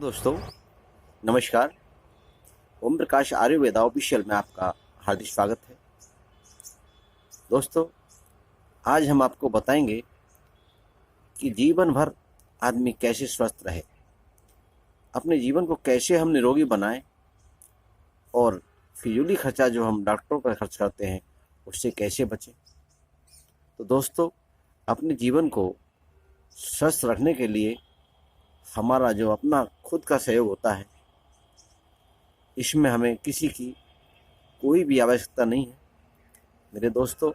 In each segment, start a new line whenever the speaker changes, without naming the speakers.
दोस्तों, नमस्कार। ओम प्रकाश आयुर्वेदा ऑफिशियल में आपका हार्दिक स्वागत है। दोस्तों, आज हम आपको बताएंगे कि जीवन भर आदमी कैसे स्वस्थ रहे, अपने जीवन को कैसे हम निरोगी बनाएं और फिजूली खर्चा जो हम डॉक्टरों पर खर्च करते हैं उससे कैसे बचें। तो दोस्तों, अपने जीवन को स्वस्थ रखने के लिए हमारा जो अपना खुद का सहयोग होता है, इसमें हमें किसी की कोई भी आवश्यकता नहीं है। मेरे दोस्तों,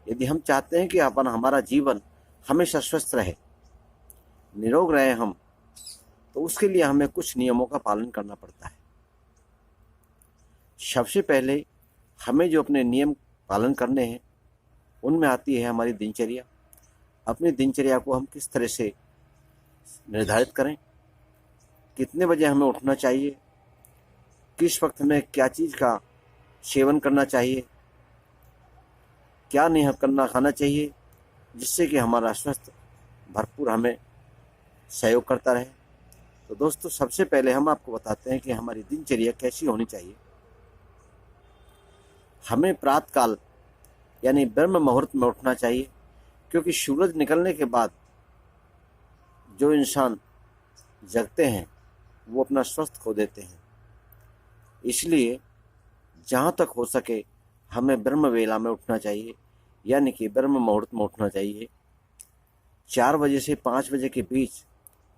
यदि हम चाहते हैं कि अपन हमारा जीवन हमेशा स्वस्थ रहे, निरोग रहे हम, तो उसके लिए हमें कुछ नियमों का पालन करना पड़ता है। सबसे पहले हमें जो अपने नियम पालन करने हैं उनमें आती है हमारी दिनचर्या। अपनी दिनचर्या को हम किस तरह से निर्धारित करें, कितने बजे हमें उठना चाहिए, किस वक्त हमें क्या चीज़ का सेवन करना चाहिए, क्या नहीं करना खाना चाहिए, जिससे कि हमारा स्वास्थ्य भरपूर हमें सहयोग करता रहे। तो दोस्तों, सबसे पहले हम आपको बताते हैं कि हमारी दिनचर्या कैसी होनी चाहिए। हमें प्रातःकाल यानी ब्रह्म मुहूर्त में उठना चाहिए, क्योंकि सूरज निकलने के बाद जो इंसान जगते हैं वो अपना स्वास्थ्य खो देते हैं। इसलिए जहाँ तक हो सके हमें ब्रह्म वेला में उठना चाहिए, यानी कि ब्रह्म मुहूर्त में उठना चाहिए। 4 बजे से 5 बजे के बीच,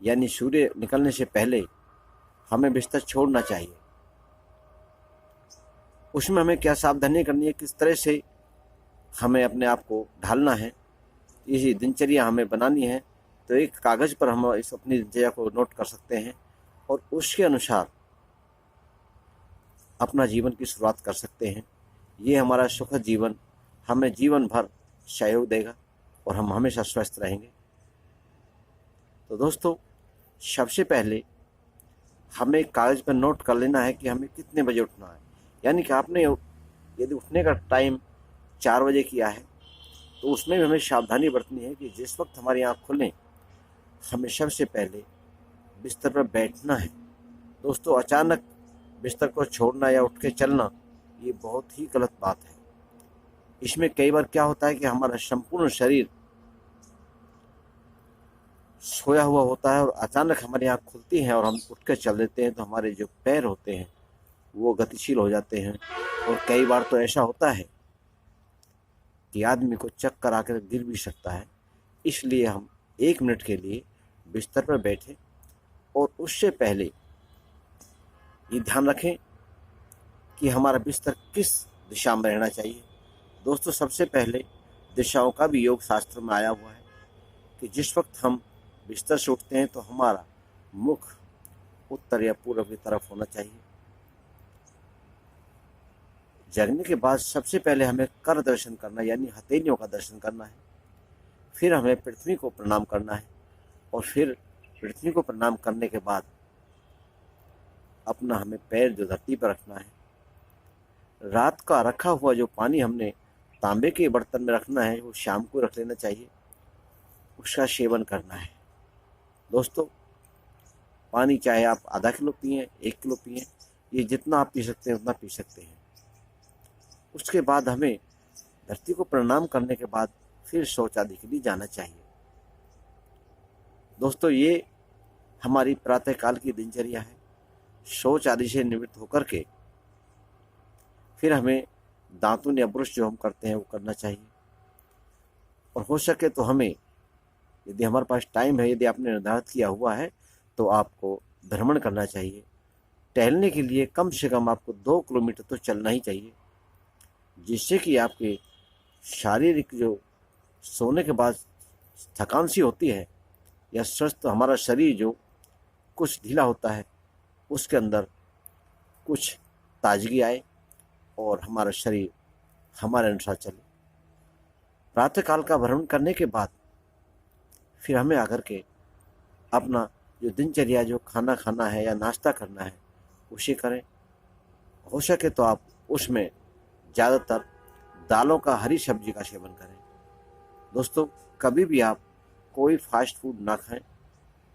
यानी सूर्य निकलने से पहले हमें बिस्तर छोड़ना चाहिए। उसमें हमें क्या सावधानी करनी है, किस तरह से हमें अपने आप को ढालना है, इसी दिनचर्या हमें बनानी है। तो एक कागज़ पर हम इस अपनी दिनचर्या को नोट कर सकते हैं और उसके अनुसार अपना जीवन की शुरुआत कर सकते हैं। ये हमारा सुखद जीवन हमें जीवन भर सहयोग देगा और हम हमेशा स्वस्थ रहेंगे। तो दोस्तों, सबसे पहले हमें कागज़ पर नोट कर लेना है कि हमें कितने बजे उठना है। यानी कि आपने यदि उठने का टाइम 4 बजे किया है तो उसमें भी हमें सावधानी बरतनी है कि जिस वक्त हमारी आँख खुलें हमें सबसे पहले बिस्तर पर बैठना है। दोस्तों, अचानक बिस्तर को छोड़ना या उठ के चलना ये बहुत ही गलत बात है। इसमें कई बार क्या होता है कि हमारा संपूर्ण शरीर सोया हुआ होता है और अचानक हमारी आँख खुलती है और हम उठ कर चल देते हैं, तो हमारे जो पैर होते हैं वो गतिशील हो जाते हैं। और कई बार तो ऐसा होता है कि आदमी को चक्कर आकर गिर भी सकता है। इसलिए हम 1 मिनट के लिए बिस्तर पर बैठें और उससे पहले ये ध्यान रखें कि हमारा बिस्तर किस दिशा में रहना चाहिए। दोस्तों, सबसे पहले दिशाओं का भी योग शास्त्र में आया हुआ है कि जिस वक्त हम बिस्तर से उठते हैं तो हमारा मुख उत्तर या पूर्व की तरफ होना चाहिए। जगने के बाद सबसे पहले हमें कर दर्शन करना यानी हथेलियों का दर्शन करना है। फिर हमें पृथ्वी को प्रणाम करना है और फिर पृथ्वी को प्रणाम करने के बाद अपना हमें पैर जो धरती पर रखना है। रात का रखा हुआ जो पानी हमने तांबे के बर्तन में रखना है वो शाम को रख लेना चाहिए, उसका सेवन करना है। दोस्तों, पानी चाहे आप आधा किलो पिएं, 1 किलो पिएं, ये जितना आप पी सकते हैं उतना पी सकते हैं। उसके बाद हमें धरती को प्रणाम करने के बाद फिर शौच आदि के लिए जाना चाहिए। दोस्तों, ये हमारी प्रातःकाल की दिनचर्या है। शौच आदि से निवृत्त होकर के फिर हमें दांतुन या ब्रश जो हम करते हैं वो करना चाहिए। और हो सके तो हमें, यदि हमारे पास टाइम है, यदि आपने निर्धारित किया हुआ है, तो आपको भ्रमण करना चाहिए। टहलने के लिए कम से कम आपको 2 किलोमीटर तो चलना ही चाहिए, जिससे कि आपके शारीरिक जो सोने के बाद थकान सी होती है या स्वस्थ हमारा शरीर जो कुछ ढीला होता है उसके अंदर कुछ ताजगी आए और हमारा शरीर हमारे अनुसार चले। प्रातःकाल का भ्रमण करने के बाद फिर हमें आकर के अपना जो दिनचर्या जो खाना खाना है या नाश्ता करना है उसे करें। हो सके तो आप उसमें ज़्यादातर दालों का, हरी सब्जी का सेवन करें। दोस्तों, कभी भी आप कोई फास्ट फूड ना खाएं।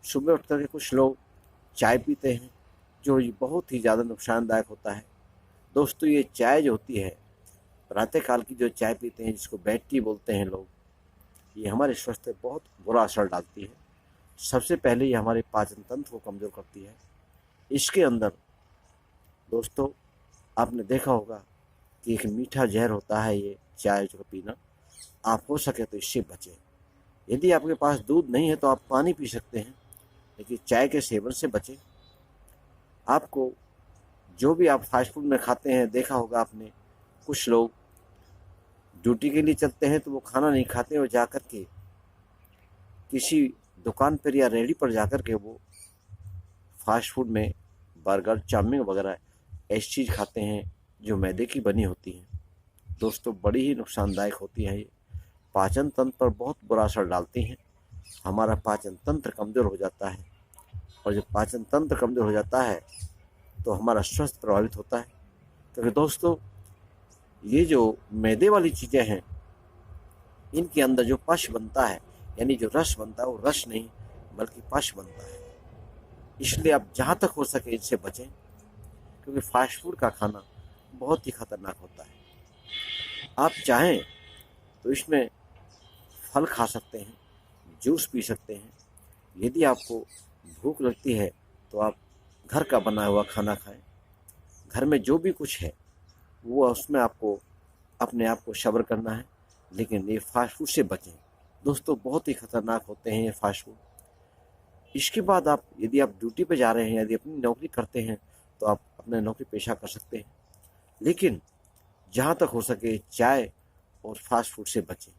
सुबह उठ करके कुछ लोग चाय पीते हैं, जो बहुत ही ज़्यादा नुकसानदायक होता है। दोस्तों, ये चाय जो होती है, प्रातःकाल की जो चाय पीते हैं, जिसको बेड टी बोलते हैं लोग, ये हमारे स्वास्थ्य पे बहुत बुरा असर डालती है। सबसे पहले ये हमारे पाचन तंत्र को कमज़ोर करती है। इसके अंदर दोस्तों, आपने देखा होगा कि एक मीठा जहर होता है ये चाय जो पीना। आप हो सके तो इससे बचें। यदि आपके पास दूध नहीं है तो आप पानी पी सकते हैं, लेकिन चाय के सेवन से बचें। आपको जो भी आप फास्ट फूड में खाते हैं, देखा होगा आपने, कुछ लोग ड्यूटी के लिए चलते हैं तो वो खाना नहीं खाते और जाकर के किसी दुकान पर या रेहड़ी पर जाकर के वो फास्ट फूड में बर्गर, चाउमीन वगैरह ऐसी चीज़ खाते हैं जो मैदे की बनी होती हैं। दोस्तों, बड़ी ही नुकसानदायक होती है ये। पाचन तंत्र पर बहुत बुरा असर डालती हैं। हमारा पाचन तंत्र कमज़ोर हो जाता है, और जब पाचन तंत्र कमज़ोर हो जाता है तो हमारा स्वास्थ्य प्रभावित होता है। क्योंकि दोस्तों, ये जो मैदे वाली चीज़ें हैं, इनके अंदर जो पश बनता है, यानी जो रस बनता है, वो रस नहीं बल्कि पश बनता है। इसलिए आप जहाँ तक हो सके इनसे बचें, क्योंकि फास्ट फूड का खाना बहुत ही खतरनाक होता है। आप चाहें तो इसमें फल खा सकते हैं, जूस पी सकते हैं। यदि आपको भूख लगती है तो आप घर का बना हुआ खाना खाएं। घर में जो भी कुछ है वो उसमें आपको अपने आप को सब्र करना है, लेकिन ये फास्ट फूड से बचें। दोस्तों, बहुत ही खतरनाक होते हैं ये फास्ट फूड। इसके बाद यदि आप ड्यूटी पे जा रहे हैं, यदि अपनी नौकरी करते हैं, तो आप अपना नौकरी पेशा कर सकते हैं, लेकिन जहाँ तक हो सके चाय और फास्ट फूड से बचें।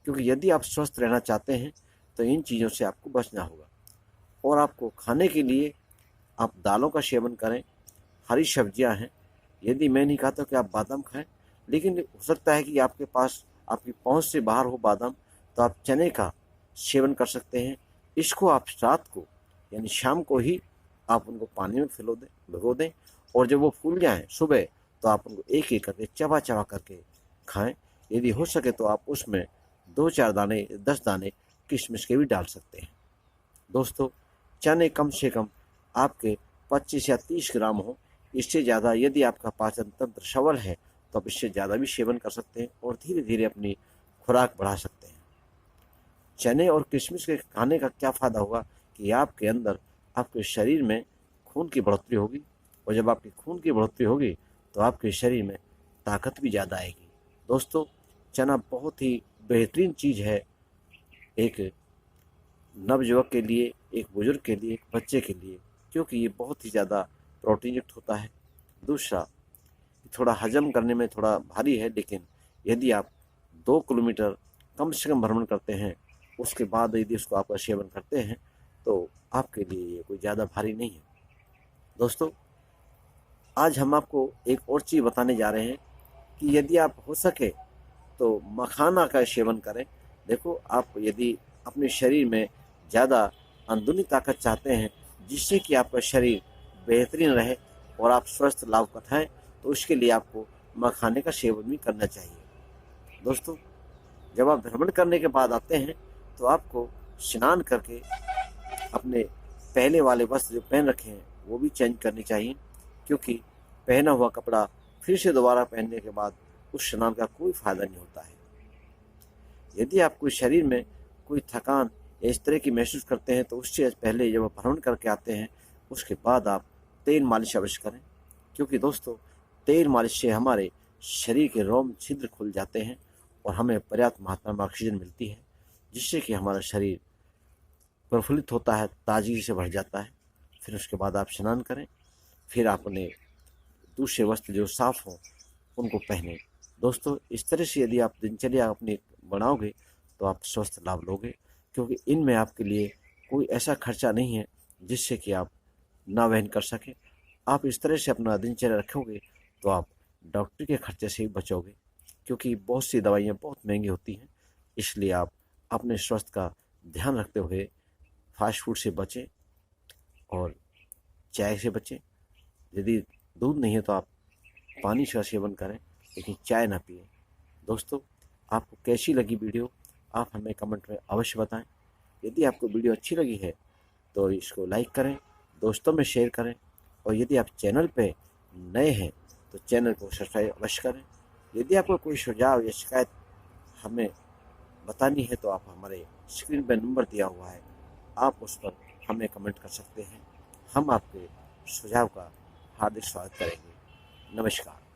क्योंकि यदि आप स्वस्थ रहना चाहते हैं तो इन चीज़ों से आपको बचना होगा। और आपको खाने के लिए आप दालों का सेवन करें, हरी सब्जियां हैं। यदि मैं नहीं खाता कि आप बादाम खाएं, लेकिन हो सकता है कि आपके पास आपकी पहुंच से बाहर हो बादाम, तो आप चने का सेवन कर सकते हैं। इसको आप रात को यानी शाम को ही आप उनको पानी में भिगो दें, और जब वो फूल जाएं सुबह, तो आप उनको एक एक करके चबा चबा करके खाएं। यदि हो सके तो आप उसमें 2-4 दाने, 10 दाने किशमिश के भी डाल सकते हैं। दोस्तों, चने कम से कम आपके 25 या 30 ग्राम हो। इससे ज़्यादा यदि आपका पाचन तंत्र सबल है तो आप इससे ज़्यादा भी सेवन कर सकते हैं और धीरे धीरे अपनी खुराक बढ़ा सकते हैं। चने और किशमिश के खाने का क्या फ़ायदा होगा कि आपके अंदर, आपके शरीर में खून की बढ़ोतरी होगी, और जब आपकी खून की बढ़ोतरी होगी तो आपके शरीर में ताकत भी ज़्यादा आएगी। दोस्तों, चना बहुत ही बेहतरीन चीज़ है, एक नवयुवक के लिए, एक बुजुर्ग के लिए, एक बच्चे के लिए, क्योंकि ये बहुत ही ज़्यादा प्रोटीन युक्त होता है। दूसरा, थोड़ा हजम करने में थोड़ा भारी है, लेकिन यदि आप 2 किलोमीटर कम से कम भ्रमण करते हैं, उसके बाद यदि उसको आप सेवन करते हैं तो आपके लिए ये कोई ज़्यादा भारी नहीं है। दोस्तों, आज हम आपको एक और चीज़ बताने जा रहे हैं कि यदि आप हो सके तो मखाना का सेवन करें। देखो, आप यदि अपने शरीर में ज़्यादा अंदरूनी ताकत चाहते हैं, जिससे कि आपका शरीर बेहतरीन रहे और आप स्वस्थ लाभ कथाएँ, तो उसके लिए आपको मखाने का सेवन भी करना चाहिए। दोस्तों, जब आप भ्रमण करने के बाद आते हैं तो आपको स्नान करके अपने पहले वाले वस्त्र जो पहन रखे हैं वो भी चेंज करनी चाहिए, क्योंकि पहना हुआ कपड़ा फिर से दोबारा पहनने के बाद उस स्नान का कोई फ़ायदा नहीं होता है। यदि आप कोई शरीर में कोई थकान या इस तरह की महसूस करते हैं तो उससे पहले जब आप भ्रमण करके आते हैं उसके बाद आप तेल मालिश अवश्य करें, क्योंकि दोस्तों, तेल मालिश से हमारे शरीर के रोम छिद्र खुल जाते हैं और हमें पर्याप्त मात्रा में ऑक्सीजन मिलती है, जिससे कि हमारा शरीर प्रफुल्लित होता है, ताजगी से भर जाता है। फिर उसके बाद आप स्नान करें, फिर आप अपने दूसरे वस्त्र जो साफ़ हों उनको पहने। दोस्तों, इस तरह से यदि आप दिनचर्या अपनी बनाओगे तो आप स्वस्थ लाभ लोगे, क्योंकि इनमें आपके लिए कोई ऐसा खर्चा नहीं है जिससे कि आप ना वहन कर सकें। आप इस तरह से अपना दिनचर्या रखोगे तो आप डॉक्टर के खर्चे से भी बचोगे, क्योंकि बहुत सी दवाइयाँ बहुत महंगी होती हैं। इसलिए आप अपने स्वास्थ्य का ध्यान रखते हुए फास्ट फूड से बचें और चाय से बचें। यदि दूध नहीं है तो आप पानी का सेवन करें, लेकिन चाय ना पिएं। दोस्तों, आपको कैसी लगी वीडियो आप हमें कमेंट में अवश्य बताएं। यदि आपको वीडियो अच्छी लगी है तो इसको लाइक करें, दोस्तों में शेयर करें। और यदि आप चैनल पे नए हैं तो चैनल को सब्सक्राइब अवश्य करें। यदि आपको कोई सुझाव या शिकायत हमें बतानी है तो आप हमारे स्क्रीन पर नंबर दिया हुआ है, आप उस पर हमें कमेंट कर सकते हैं। हम आपके सुझाव का हार्दिक स्वागत करेंगे। नमस्कार।